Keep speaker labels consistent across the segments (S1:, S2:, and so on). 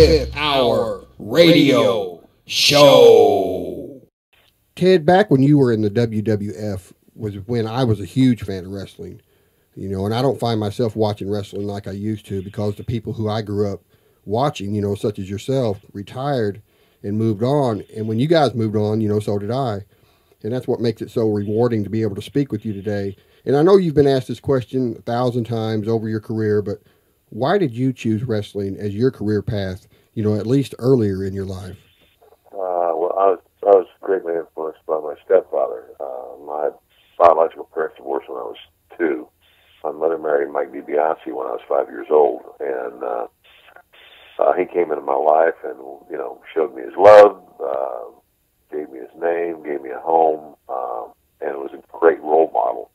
S1: Fifth Hour Radio Show.
S2: Ted, back when you were in the WWF was when I was a huge fan of wrestling, you know, and I don't find myself watching wrestling like I used to because the people who I grew up watching, you know, such as yourself, retired and moved on. And when you guys moved on, you know, so did I. And that's what makes it so rewarding to be able to speak with you today. And I know you've been asked this question 1,000 times over your career, but why did you choose wrestling as your career path, you know, at least earlier in your life?
S3: Well, I was greatly influenced by my stepfather. My biological parents divorced when I was 2. My mother married Mike DiBiase when I was 5 years old, and he came into my life and, you know, showed me his love, gave me his name, gave me a home, and was a great role model.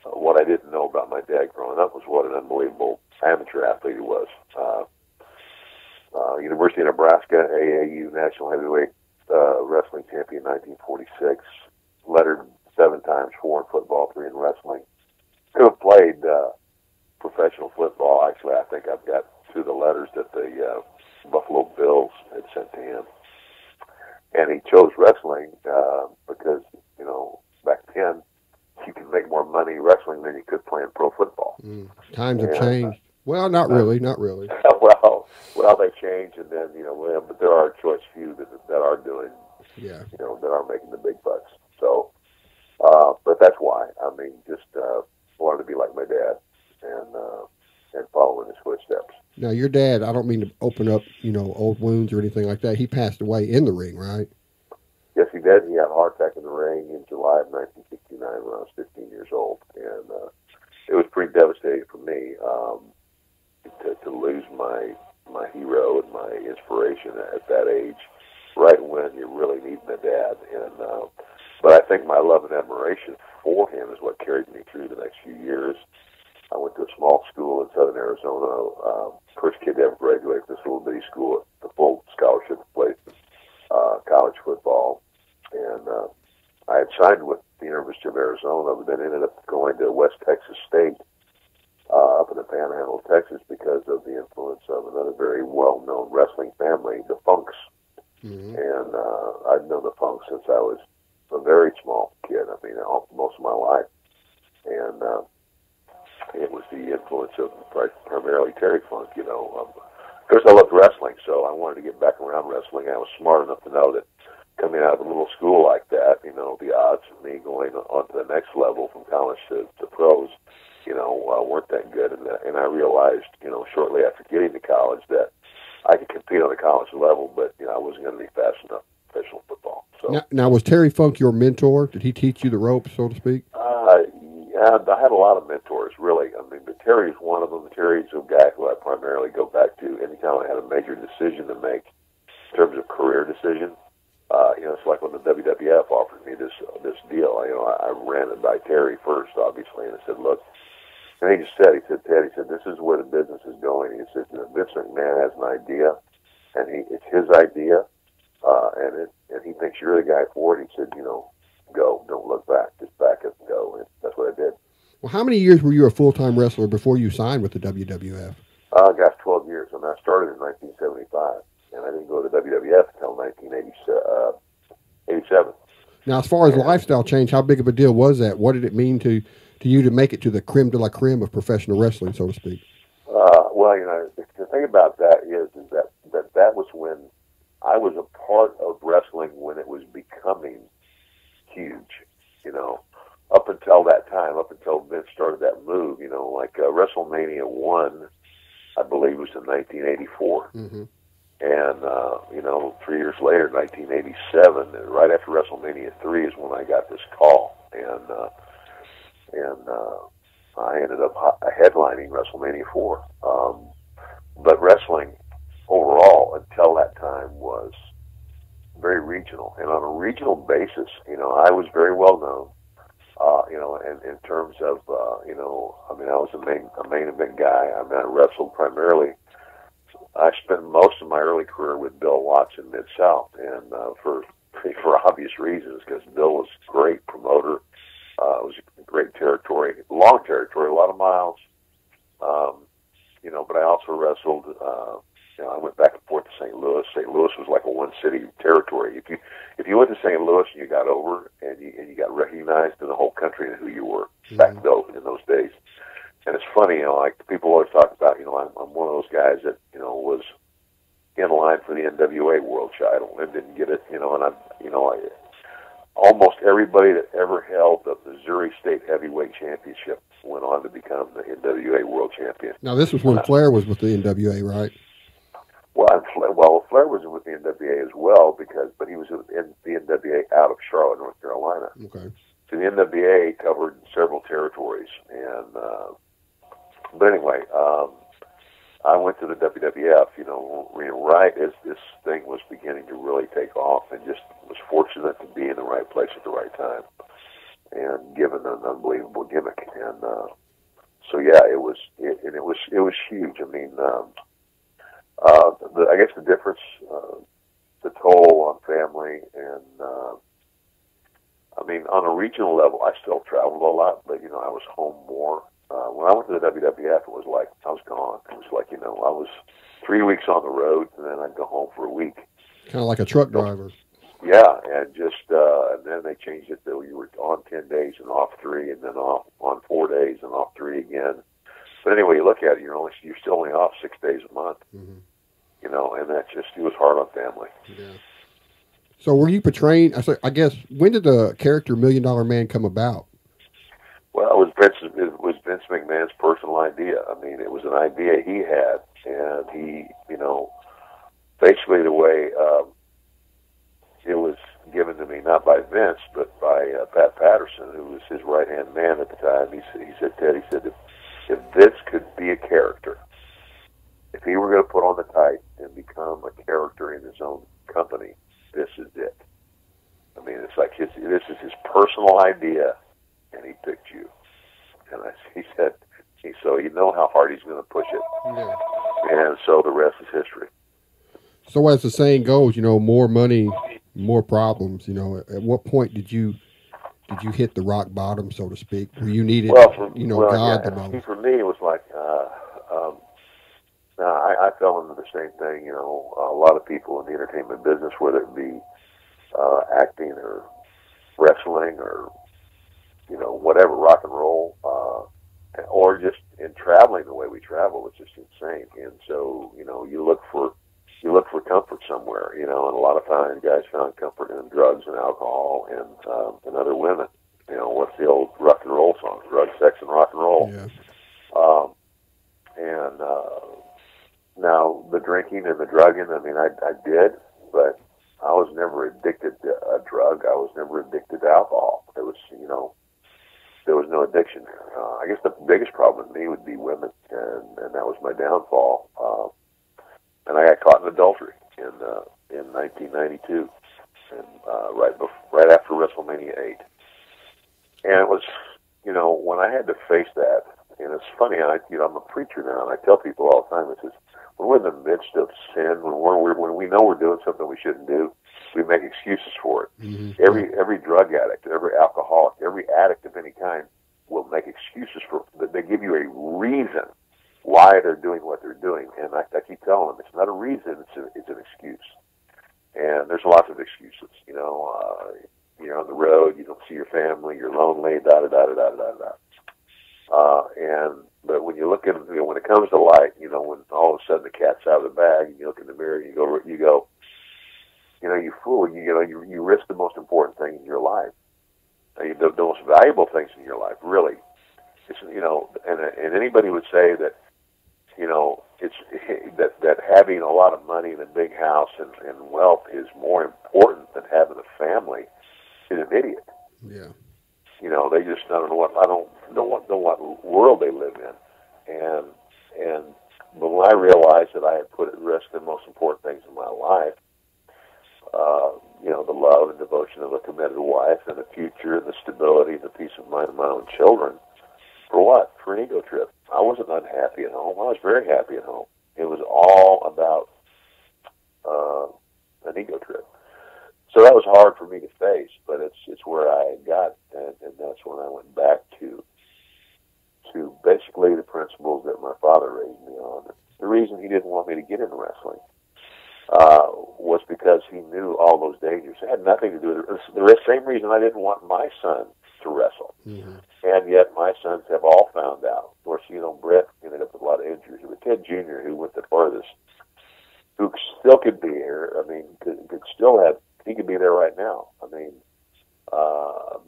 S3: What I didn't know about my dad growing up was what an unbelievable amateur athlete he was. University of Nebraska, AAU National Heavyweight Wrestling Champion 1946, lettered 7 times, 4 in football, 3 in wrestling. Could have played professional football. Actually, I think I've got 2 of the letters that the Buffalo Bills had sent to him. And he chose wrestling because, you know, back then you could make more money wrestling than you could playing pro football.
S2: Times have changed. Well, not really.
S3: Well, they changed, and then, you know, but there are a choice few that are doing, you know, that are making the big bucks. So, but that's why. I mean, just wanted to be like my dad and follow in his footsteps.
S2: Now, your dad, I don't mean to open up, you know, old wounds or anything like that. He passed away in the ring, right?
S3: Yes, he did. He had a heart attack in the ring in July of 1969 when I was 15 years old, and it was pretty devastating for me to lose my hero and my inspiration at that age, right when you're really needing a dad. And but I think my love and admiration for him is what carried me through the next few years. I went to a small school in southern Arizona, first kid to ever graduate from this little bitty school at the full scholarship place, college football. And I had signed with the University of Arizona, but then ended up going to West Texas State up in the Panhandle of Texas because of the influence of another very well-known wrestling family, the Funks. Mm-hmm. And I'd known the Funks since I was a very small kid, I mean, most of my life. And it was the influence of primarily Terry Funk, you know. Of course, I loved wrestling, so I wanted to get back around wrestling. I was smart enough to know that coming out of a little school like that, you know, the odds of me going on to the next level from college to pros, you know, weren't that good. And I realized, you know, shortly after getting to college that I could compete on a college level, but, you know, I wasn't going to be fast enough for professional football. So
S2: now, was Terry Funk your mentor? Did he teach you the ropes, so to speak?
S3: Yeah, I had a lot of mentors, really. I mean, but Terry's one of them. Terry's a guy who I primarily go back to anytime I had a major decision to make in terms of career decision. You know, it's like when the WWF offered me this deal. You know, I ran it by Terry first, obviously, and I said, look, and he just said, Ted, this is where the business is going. He said, you know, Vince McMahon has an idea, and it's his idea, and he thinks you're the guy for it. He said, you know, go, don't look back, just back it and go, and that's what I did.
S2: Well, how many years were you a full-time wrestler before you signed with the WWF?
S3: Gosh, 12 years, and I started in 1975. And I didn't go to WWF until 1987.
S2: Now, as far as lifestyle change, how big of a deal was that? What did it mean to you to make it to the creme de la creme of professional wrestling, so to speak?
S3: Well, you know, the thing about that is that was when I was a part of wrestling when it was becoming huge. You know, up until that time, up until Vince started that move, you know, like WrestleMania I, I believe, was in 1984. Mm-hmm. And, you know, 3 years later, 1987, right after WrestleMania III is when I got this call. And I ended up headlining WrestleMania IV. But wrestling overall, until that time, was very regional. And on a regional basis, you know, I was very well known, you know, and in terms of, you know, I mean, I was a main event guy. I mean, I wrestled primarily. I spent most of my early career with Bill Watts in Mid-South, and for obvious reasons, because Bill was a great promoter. It was a great territory, long territory, a lot of miles. You know, but I also wrestled I went back and forth to St. Louis. St. Louis was like a one-city territory. If you went to St. Louis and you got over and you got recognized in the whole country and who you were back in those days. And it's funny, like people always talk about, I'm one of those guys that was in line for the NWA World Title and didn't get it, and almost everybody that ever held the Missouri State Heavyweight Championship went on to become the NWA World Champion.
S2: Now, this was when Flair was with the NWA, right?
S3: Well, Flair was with the NWA as well, but he was in the NWA out of Charlotte, North Carolina.
S2: Okay. So
S3: the NWA covered several territories, and but anyway, I went to the WWF, right as this thing was beginning to really take off, and just was fortunate to be in the right place at the right time, and given an unbelievable gimmick, and so yeah, it was huge. I mean, I guess the difference, the toll on family, and I mean, on a regional level, I still traveled a lot, but I was home more. When I went to the WWF, it was like I was gone. It was like I was 3 weeks on the road, and then I'd go home for a week.
S2: Kind of like a truck driver.
S3: Yeah, and and then they changed it that you were on 10 days and off 3, and then off on 4 days and off 3 again. But anyway, you look at it, you're still only off 6 days a month. Mm-hmm. And it was hard on family.
S2: Yeah. So were you portraying? I guess when did the character $1 Million Man come about?
S3: Well, it was Vince McMahon's personal idea. I mean, it was an idea he had, and he, basically the way it was given to me, not by Vince, but by Pat Patterson, who was his right-hand man at the time. He said, Ted, if Vince could be a character, if he were going to put on the tights and become a character in his own company, this is it. I mean, it's like this is his personal idea, and he picked you. And he said, so you know how hard he's going to push it. Yeah. And so the rest is history.
S2: So as the saying goes, more money, more problems. At what point did you hit the rock bottom, so to speak, where you needed, God the most?
S3: For me, it was like, I fell into the same thing. A lot of people in the entertainment business, whether it be acting or wrestling or whatever, rock and roll, or just in traveling the way we travel, it's just insane. And so, you look for comfort somewhere, and a lot of times guys found comfort in drugs and alcohol and other women. What's the old rock and roll song? Drugs, sex, and rock and roll.
S2: Yeah.
S3: Now the drinking and the drugging, I mean, I did, but I was never addicted to a drug. I was never addicted to alcohol. It was, there was no addiction. I guess the biggest problem with me would be women, and that was my downfall. And I got caught in adultery in 1992, and right after WrestleMania 8. And it was, when I had to face that, and it's funny, I'm a preacher now, and I tell people all the time, it says, when we're in the midst of sin, when we know we're doing something we shouldn't do, we make excuses for it. Mm-hmm. Every drug addict, every alcoholic, every addict of any kind will make excuses for it. They give you a reason why they're doing what they're doing, and I keep telling them it's not a reason; it's an excuse. And there's lots of excuses. You're on the road, you don't see your family, you're lonely, But when you look at when it comes to light, when all of a sudden the cat's out of the bag, and you look in the mirror, and you go, you fool, you risk the most important thing in your life, the most valuable things in your life, really. It's, and anybody would say that, it's that having a lot of money and a big house and wealth is more important than having a family is an idiot.
S2: Yeah.
S3: They just don't know what world they live in, but when I realized that I had put at risk the most important things in my life, the love and devotion of a committed wife and the future and the stability and the peace of mind of my own children, for what? For an ego trip. I wasn't unhappy at home. I was very happy at home. It was all about an ego trip. So that was hard for me to face, but it's where I got, and that's when I went back to basically the principles that my father raised me on, the reason he didn't want me to get into wrestling was because he knew all those dangers. It had nothing to do with it. The same reason I didn't want my son to wrestle. Mm-hmm. And yet my sons have all found out. Of course, Brett ended up with a lot of injuries. But Ted Jr., who went the farthest, who still could be here, could still have, he could be there right now.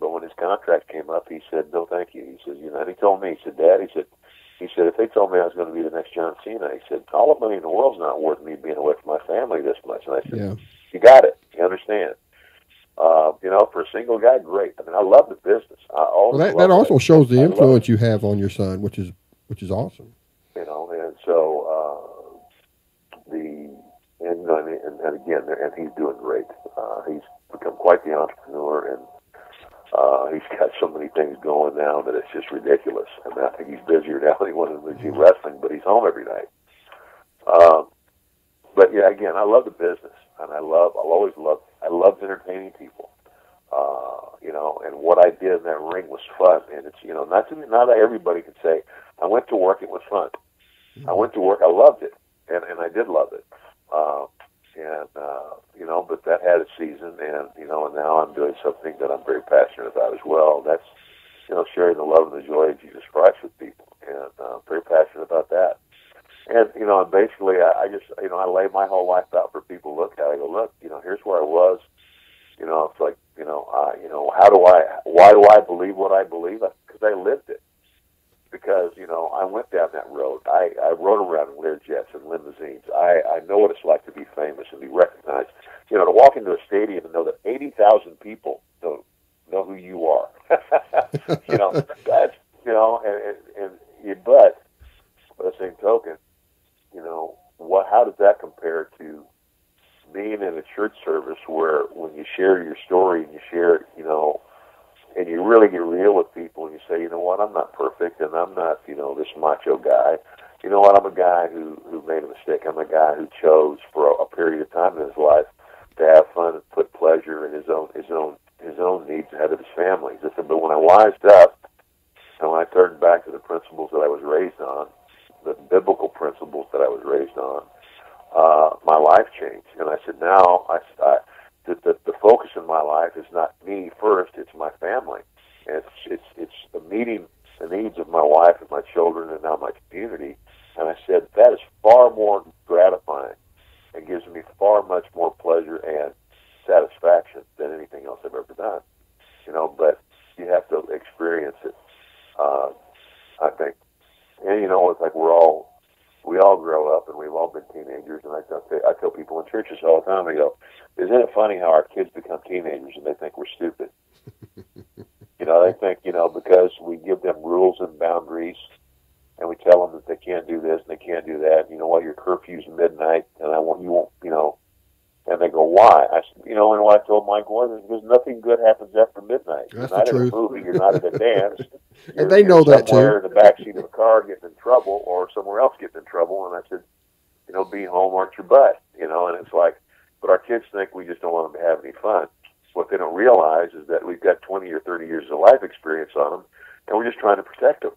S3: But when his contract came up, he said, no, thank you. He says, and he told me, he said, Dad, he said, if they told me I was going to be the next John Cena, he said, all the money in the world's not worth me being away from my family this much. And I said, yeah. You got it. You understand. For a single guy, great. I love the business.
S2: That also shows the influence you have on your son, which is awesome.
S3: And so and again, and he's doing great. He's become quite the entrepreneur, and he's got so many things going now that it's just ridiculous. I think he's busier now than he was in wrestling, but he's home every night. But yeah, again, I love the business, and I loved entertaining people. And what I did in that ring was fun, and it's not everybody can say I went to work, it was fun. I went to work, I loved it, and I did love it. But that had its season, and now I'm doing something that I'm very passionate about as well. That's sharing the love and the joy of Jesus Christ with people, and I'm very passionate about that. And and basically, I just I lay my whole life out for people to look at. I go, look, here's where I was. It's like why do I believe what I believe? Because I lived it. Because I went down that road. I rode around in Learjets and limousines. I know what it's like to be famous and be recognized. To walk into a stadium and know that 80,000 people know who you are. That's but by the same token, how does that compare to being in a church service where when you share your story and you share it, and you really get real with people and you say, I'm not perfect and I'm not, this macho guy. I'm a guy who made a mistake. I'm a guy who chose for a period of time in his life to have fun and put pleasure in his own needs ahead of his family. But when I wised up and when I turned back to the principles that I was raised on, the biblical principles that I was raised on, my life changed. And I said, now the focus in my life is not me first; it's my family. And it's meeting the needs of my wife and my children and now my community. And I said that is far more gratifying and gives me far much more pleasure and satisfaction than anything else I've ever done. But you have to experience it. I think, and it's like we all grow up and we've all been teenagers, and I tell people in churches all the time, I go, isn't it funny how our kids become teenagers and they think we're stupid? They think, because we give them rules and boundaries and we tell them that they can't do this and they can't do that. Your curfew's midnight and you won't, and they go, why? I said, and what I told Mike was, because nothing good happens after midnight.
S2: That's
S3: you're not
S2: the truth.
S3: at a movie, you're not at a dance.
S2: And they know that too.
S3: Somewhere in the backseat of a car getting in trouble or somewhere else getting in trouble. And I said, be home, aren't your butt, and it's like, but our kids think we just don't want them to have any fun. What they don't realize is that we've got 20 or 30 years of life experience on them, and we're just trying to protect them.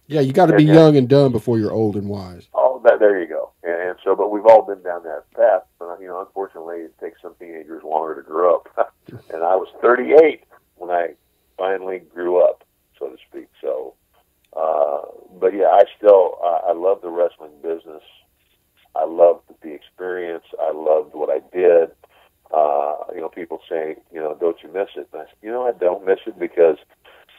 S2: Yeah, you got to be young and dumb before you're old and wise.
S3: Oh, there you go. And so, but we've all been down that path. But, unfortunately, it takes some teenagers longer to grow up. And I was 38 when I finally grew up, so to speak. So, but yeah, I love the wrestling business. I loved the experience. I loved what I did. People say, don't you miss it? And I said, I don't miss it because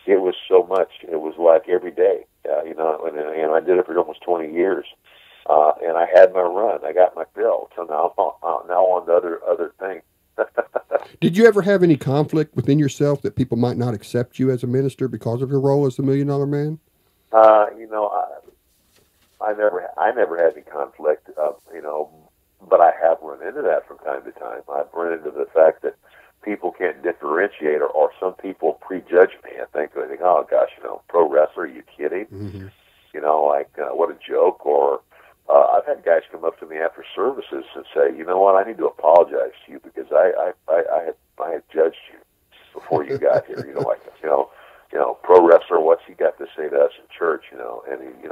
S3: it was so much. It was like every day, and I did it for almost 20 years. And I had my run. I got my fill. So now on to other things.
S2: Did you ever have any conflict within yourself that people might not accept you as a minister because of your role as the $1 Million Man?
S3: I never had any conflict, but I have run into that from time to time. I've run into the fact that people can't differentiate, or some people prejudge me. They think, oh gosh, pro wrestler, are you kidding? Mm-hmm. What a joke. Or I've had guys come up to me after services and say, you know what, I need to apologize to you because I had judged you before you got here. Pro wrestler, what's he got to say to us in church? And he,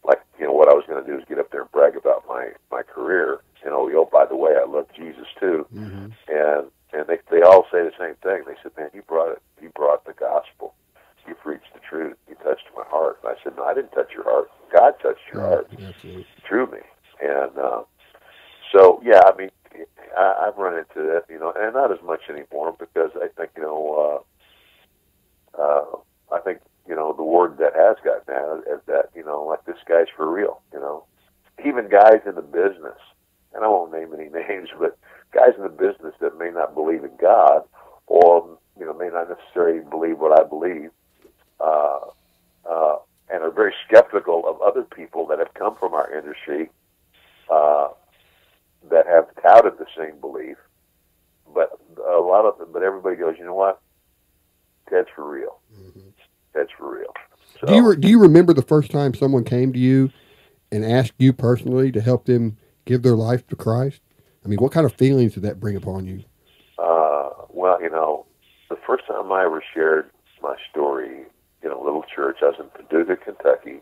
S3: like what I was going to do is get up there and brag about my career. Oh, by the way, I love Jesus too.
S2: Mm-hmm.
S3: And they all say the same thing. They said, man, you brought the gospel. You preached the truth. You touched my heart. And I said, no, I didn't touch your heart. God touched your heart through me. And so, yeah, I mean, I've run into that, and not as much anymore because I think, I think, the word that has gotten out is that, like this guy's for real, Even guys in the business, and I won't name any names, but guys in the business that may not believe in God or, may not necessarily believe what I believe, and are very skeptical of other people that have come from our industry that have touted the same belief. But but everybody goes, you know what? Ted's for real.
S2: Mm-hmm.
S3: Ted's for real. So,
S2: do you remember the first time someone came to you and asked you personally to help them give their life to Christ? I mean, what kind of feelings did that bring upon you?
S3: Well, the first time I ever shared my story in a little church, I was in Paducah, Kentucky,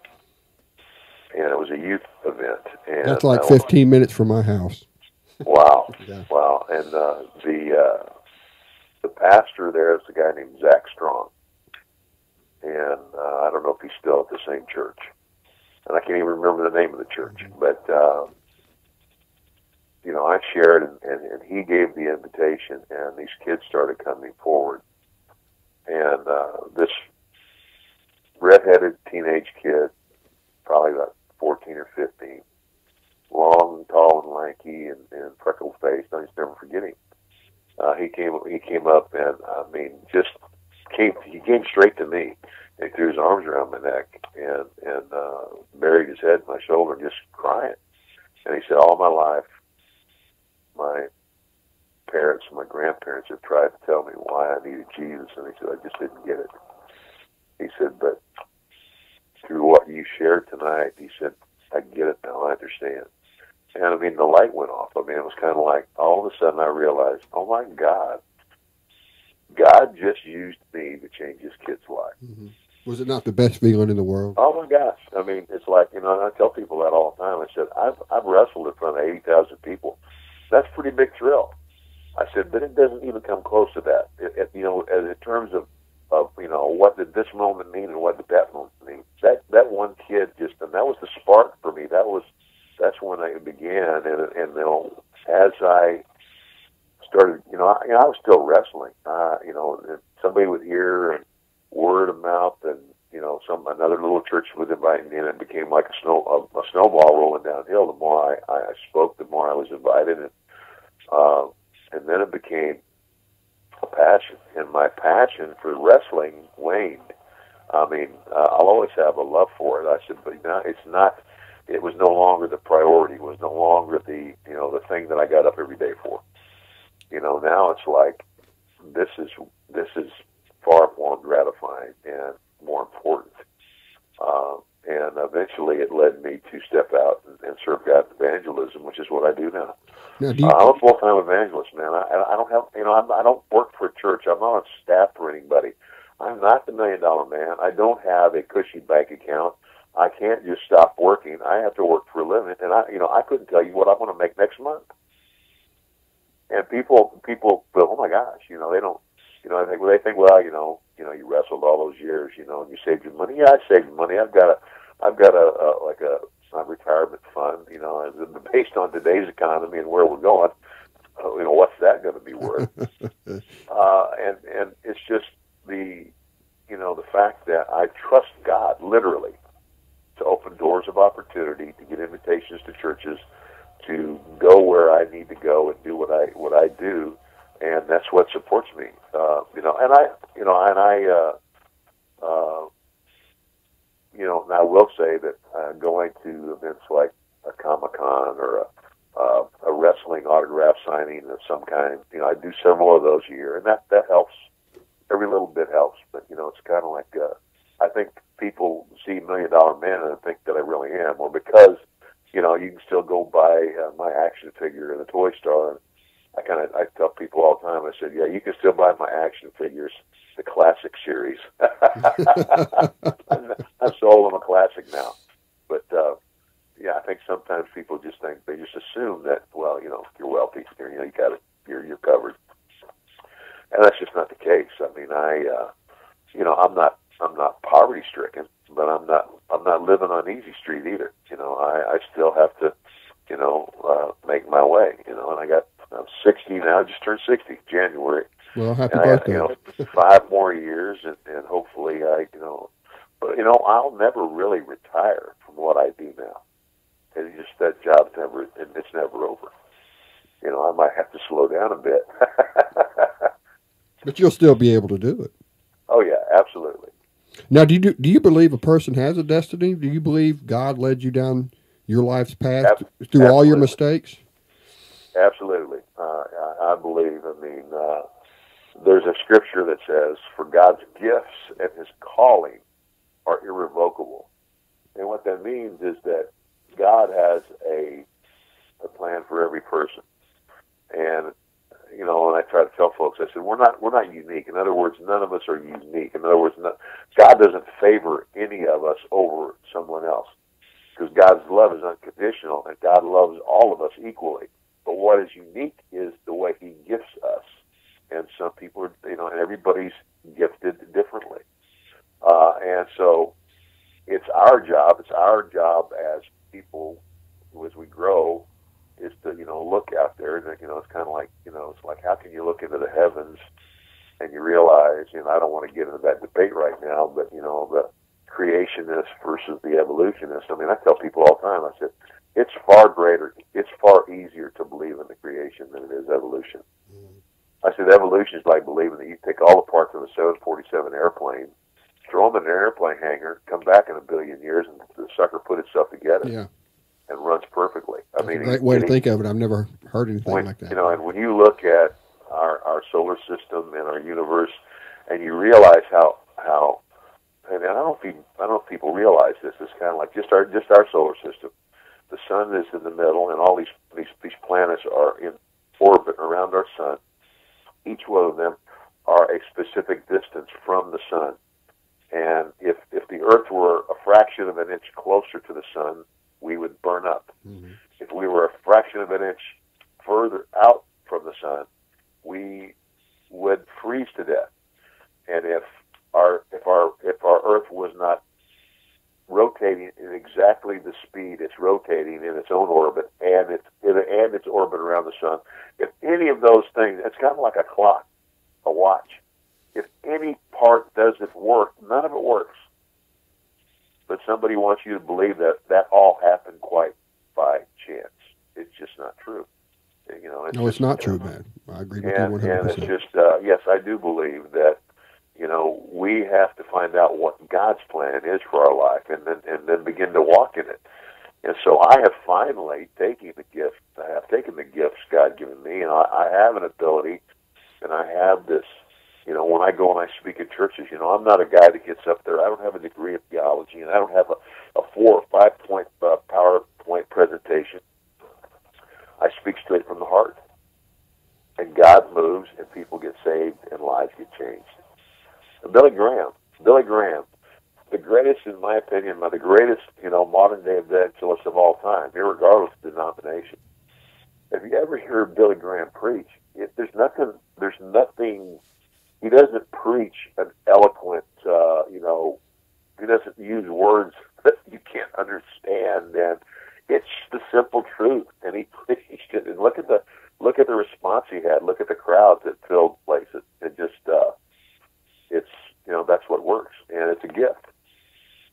S3: and it was a youth event. And
S2: that's like 15 minutes from my house.
S3: Wow.
S2: Yeah.
S3: Wow. And the pastor there is a guy named Zach Strong. And I don't know if he's still at the same church. And I can't even remember the name of the church. Mm-hmm. But, I shared, and he gave the invitation, and these kids started coming forward. And this redheaded teenage kid, probably about 14 or 15, long, tall, and lanky, and freckled faced. I just never forget him. He came up, and he came straight to me. And he threw his arms around my neck and buried his head in my shoulder, just crying. And he said, all my life, my parents and my grandparents have tried to tell me why I needed Jesus, and he said, I just didn't get it. He said, but through what you shared tonight, he said, I get it now, I understand. And I mean, the light went off. I mean, it was kind of like, all of a sudden I realized, oh my God just used me to change this kid's life.
S2: Mm-hmm. Was it not the best feeling in the world?
S3: Oh my gosh. I mean, it's like, and I tell people that all the time. I said, I've wrestled in front of 80,000 people. That's a pretty big thrill. I said, but it doesn't even come close to that. As in terms of what did this moment mean and what did that moment mean? That one kid and that was the spark for me. That's when it began. And as I started, I was still wrestling. And somebody would hear and word of mouth, and another little church would invite me in. It became like a snowball rolling downhill. The more I spoke, the more I was invited, and then it became a passion. And my passion for wrestling waned. I mean, I'll always have a love for it. I said, but it's not. It was no longer the priority. It was no longer the thing that I got up every day for. Now it's like this is far more gratifying and more important. And eventually it led me to step out and serve God in evangelism, which is what I do now. I'm a full-time evangelist, man. I don't have, I don't work for a church. I'm not on staff for anybody. I'm not the $1 million man. I don't have a cushy bank account. I can't just stop working. I have to work for a living, and I couldn't tell you what I'm going to make next month. And people go, oh my gosh, they don't, they think, well, you wrestled all those years, and you saved your money. Yeah, I saved money. I've got a retirement fund, based on today's economy and where we're going. What's that going to be worth? And it's just the fact that I trust God literally to open doors of opportunity, to get invitations to churches, to go where I need to go and do what I do, and that's what supports me. And I will say that going to events like a Comic-Con or a wrestling autograph signing of some kind, I do several of those a year, and that helps. Every little bit helps, but it's kind of like I think people see $1 Million Man and think that I really am, or because you can still go buy my action figure in a toy store. And I tell people all the time, I said, yeah, you can still buy my action figures, the classic series. I'm sold on a classic now, but I think sometimes people just think, they just assume that, well, you know, if you're wealthy, you know, you're covered. And that's just not the case. I mean, you know, I'm not poverty stricken, but I'm not living on easy street either. You know, I still have to, you know, make my way, you know, and I'm 60 now, just turned 60 January.
S2: Well, happy birthday.
S3: You know, 5 more years, and hopefully you know, but, you know, I'll never really retire from what I do now. It's just that job's it's never over. You know, I might have to slow down a bit.
S2: But you'll still be able to do it.
S3: Oh, yeah, absolutely.
S2: Now, do you believe a person has a destiny? Do you believe God led you down your life's path through all your mistakes?
S3: Absolutely. I believe, I mean, there's a scripture that says, for God's gifts and his calling are irrevocable. And what that means is that God has a plan for every person. And, you know, and I try to tell folks, I said, we're not unique. In other words, none of us are unique. In other words, God doesn't favor any of us over someone else, because God's love is unconditional, and God loves all of us equally. But what is unique is the way he gifts us. And some people are, you know, and everybody's gifted differently. And so it's our job as people, as we grow, is to, you know, look out there, and, you know, it's kind of like, you know, it's like, how can you look into the heavens and you realize, you know, I don't want to get into that debate right now, but, you know, the creationist versus the evolutionist. I mean, I tell people all the time, I said, it's far easier to believe in the creation than it is evolution. I said, evolution is like believing that you take all the parts of a 747 airplane, throw them in an airplane hangar, come back in 1 billion years, and the sucker put itself together.
S2: Yeah.
S3: And runs perfectly.
S2: That's a great way to think of it. I've never heard anything like that.
S3: You know, and when you look at our solar system and our universe, and you realize how and I don't know if people realize this. It's kind of like just our solar system. The sun is in the middle, and all these planets are in orbit around our sun. Each one of them are a specific distance from the sun. And if the Earth were a fraction of an inch closer to the sun, we would burn up. Mm-hmm. If we were a fraction of an inch further out from the sun, we would freeze to death. And if our Earth was not rotating in exactly the speed it's rotating in its own orbit and its orbit around the sun, if any of those things, it's kind of like a clock, a watch. If any part doesn't work, none of it works. But somebody wants you to believe that all happened quite by chance. It's just not true. You know,
S2: it's not true, man. I agree with you 100%.
S3: And it's just, yes, I do believe that, you know, we have to find out what God's plan is for our life, and then begin to walk in it. And so I have finally taken the gifts God given me, and I have an ability, and I have this. You know, when I go and I speak in churches, you know, I'm not a guy that gets up there. I don't have a degree in theology, and I don't have a 4 or 5 point PowerPoint presentation. I speak straight from the heart, and God moves, and people get saved, and lives get changed. And Billy Graham, the greatest, in my opinion, the greatest, you know, modern day evangelist of all time, irregardless of denomination. If you ever hear Billy Graham preach, there's nothing. He doesn't preach an eloquent, you know, he doesn't use words that you can't understand, and it's the simple truth. And he preached it, and look at the response he had. Look at the crowds that filled places. It just, it's, you know, that's what works, and it's a gift,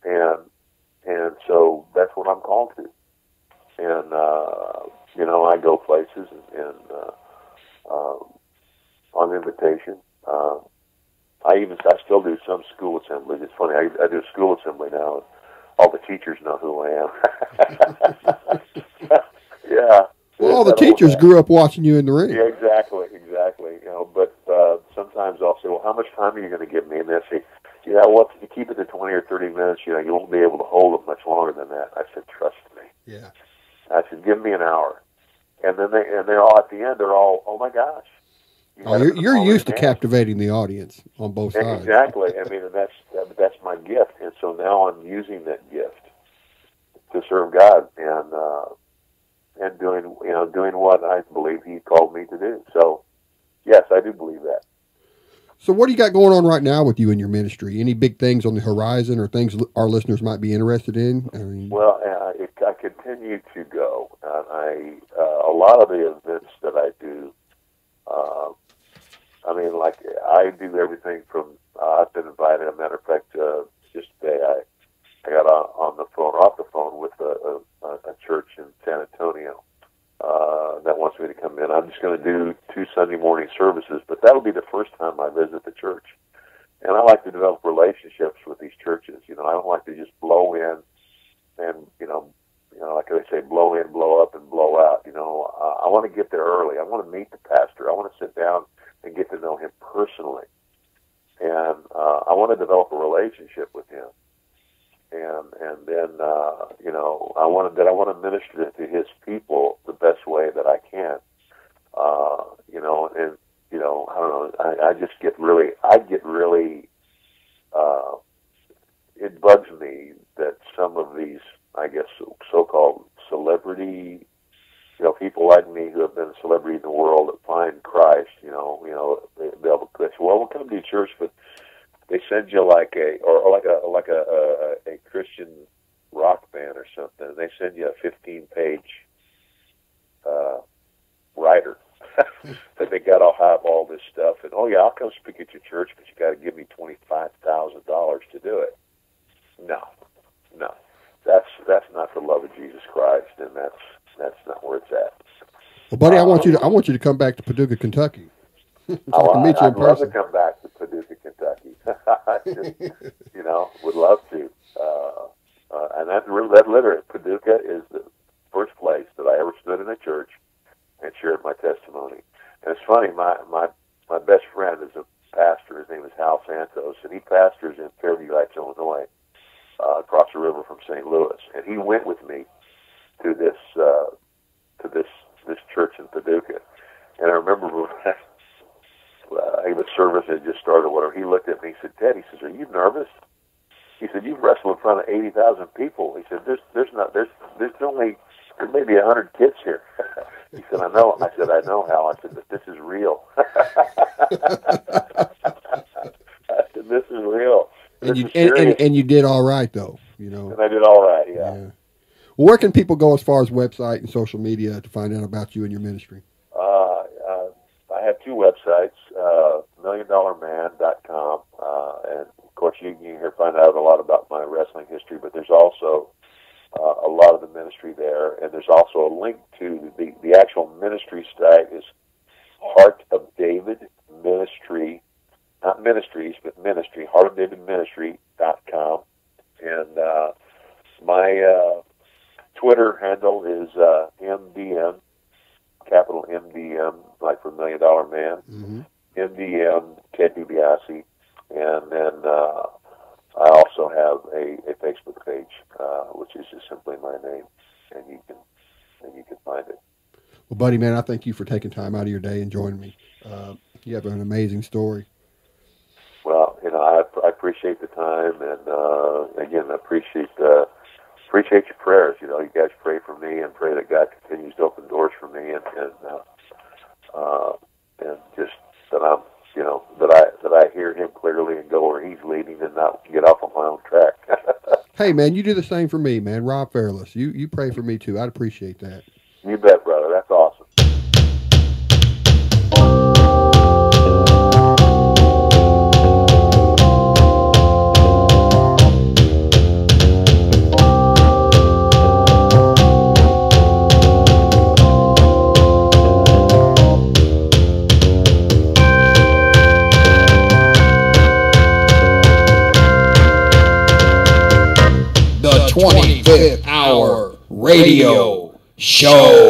S3: and so that's what I'm called to. And you know, I go places and on invitation. I still do some school assemblies. It's funny, I do a school assembly now, and all the teachers know who I am. Yeah.
S2: Well, all the teachers grew up watching you in the ring.
S3: Yeah, exactly. You know, but sometimes I'll say, well, how much time are you going to give me? And they'll say, you know, well, if you keep it to 20 or 30 minutes, you know, you won't be able to hold it much longer than that. I said, trust me.
S2: Yeah.
S3: I said, give me an hour. And then they're all, at the end, they're all, oh my gosh.
S2: You're used to captivating the audience on both sides.
S3: Exactly. I mean, and that's my gift. And so now I'm using that gift serve God and doing what I believe He called me to do. So, yes, I do believe that.
S2: So what do you got going on right now with you and your ministry? Any big things on the horizon or things our listeners might be interested in?
S3: Well, I continue to go. A lot of the events that I do, I do everything from, I've been invited, as a matter of fact, just today I got off the phone with a church in San Antonio that wants me to come in. I'm just going to do 2 Sunday morning services, but that'll be the first time I visit the church. And I like to develop relationships with these churches. I don't like to just blow in and, like they say, blow in, blow up, and blow out. I want to get there early. I want to meet the pastor. I want to sit down and get to know him personally. And I want to develop a relationship with him. And then, I want to minister to his people the best way that I can. I don't know, I get really, it bugs me that some of these, I guess, so-called celebrity, people like me who have been a celebrity in the world that find Christ, they'll say, well, we'll come to your church, but they send you like a Christian rock band or something. They send you a 15-page writer that they got to have all this stuff. And I'll come speak at your church, but you got to give me $25,000 to do it. No, that's not the love of Jesus Christ, and that's not where it's at.
S2: Well, buddy, I want you to come back to Paducah, Kentucky.
S3: I'd love to come back to Paducah, Kentucky. Would love to. And that literally, Paducah is the first place that I ever stood in a church and shared my testimony. And it's funny, my best friend is a pastor. His name is Hal Santos, and he pastors in Fairview Heights, Illinois, across the river from St. Louis. And he went with me to this church in Paducah. And I remember the service had just started or whatever. He looked at me, he said, "Ted," he says, "are you nervous?" He said, "You've wrestled in front of 80,000 people." He said, there's maybe 100 kids here." He said, "I know." I said, "I know, Hal." I said, "But this is real." I said, "This is real."
S2: And you did all right, though.
S3: And I did all right, yeah.
S2: Well, where can people go as far as website and social media to find out about you and your ministry?
S3: I have 2 websites, milliondollarman.com, and of course you can find out a lot about my wrestling history, but there's also a lot of the ministry there, and there's also a link to the actual ministry site is Heart of David Ministry, not ministries, but ministry, heartofdavidministry.com, and my Twitter handle is MDM, capital MDM, like for $1 Million Man, MDM Ted DiBiase, and then I also have a Facebook page, which is just simply my name, and you can find it.
S2: Well, buddy, man, I thank you for taking time out of your day and joining me. You have an amazing story.
S3: Well, I appreciate the time, and again, I appreciate your prayers. You guys pray for me and pray that God continues to open doors for me, and just that I'm, that I hear Him clearly and go where He's leading and not get off on my own track.
S2: Hey, man, you do the same for me, man. Rob Fairless, you pray for me too. I'd appreciate that.
S3: You bet, brother. That's awesome.
S1: The 25th Hour Radio Show.